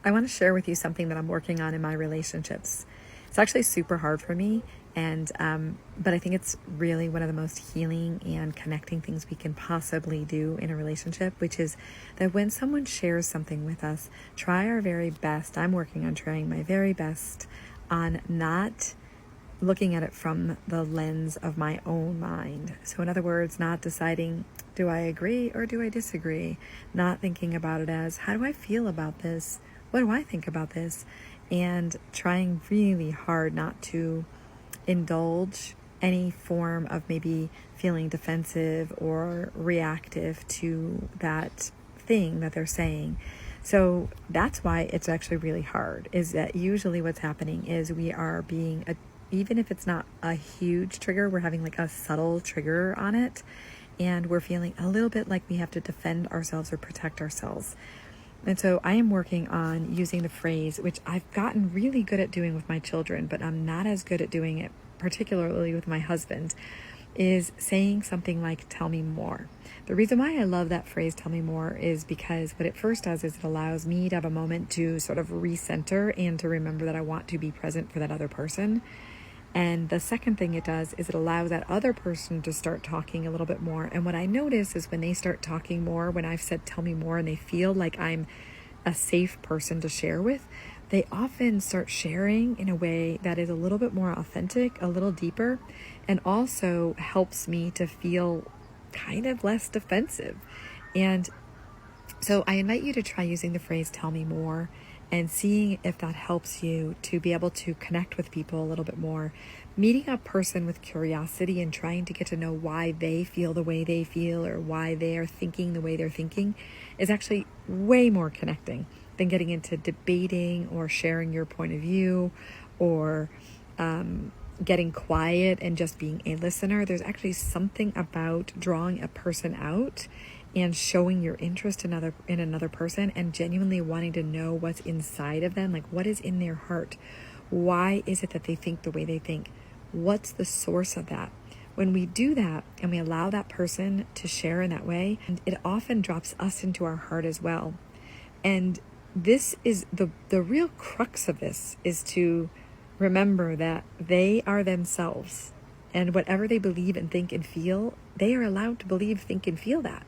I want to share with you something that I'm working on in my relationships. It's actually super hard for me, but I think it's really one of the most healing and connecting things we can possibly do in a relationship, which is that when someone shares something with us, try our very best. I'm working on trying my very best on not looking at it from the lens of my own mind. So in other words, not deciding, do I agree or do I disagree? Not thinking about it as, how do I feel about this? What do I think about this? And trying really hard not to indulge any form of maybe feeling defensive or reactive to that thing that they're saying. So that's why it's actually really hard, is that usually what's happening is we are being even if it's not a huge trigger, we're having like a subtle trigger on it, and we're feeling a little bit like we have to defend ourselves or protect ourselves. And so I am working on using the phrase, which I've gotten really good at doing with my children, but I'm not as good at doing it particularly with my husband, is saying something like, tell me more. The reason why I love that phrase, tell me more, is because what it first does is it allows me to have a moment to sort of recenter and to remember that I want to be present for that other person. And the second thing it does is it allows that other person to start talking a little bit more. And what I notice is when they start talking more, when I've said, tell me more, and they feel like I'm a safe person to share with, they often start sharing in a way that is a little bit more authentic, a little deeper, and also helps me to feel kind of less defensive. And so I invite you to try using the phrase, tell me more, and seeing if that helps you to be able to connect with people a little bit more. Meeting a person with curiosity and trying to get to know why they feel the way they feel or why they are thinking the way they're thinking is actually way more connecting than getting into debating or sharing your point of view or getting quiet and just being a listener. There's actually something about drawing a person out and showing your interest in another person and genuinely wanting to know what's inside of them, like what is in their heart. Why is it that they think the way they think? What's the source of that? When we do that and we allow that person to share in that way, it often drops us into our heart as well. And this is the real crux of this, is to remember that they are themselves, and whatever they believe and think and feel, they are allowed to believe, think, and feel that.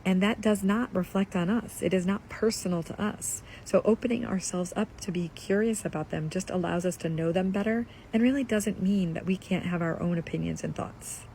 And that does not reflect on us. It is not personal to us. So opening ourselves up to be curious about them just allows us to know them better, and really doesn't mean that we can't have our own opinions and thoughts.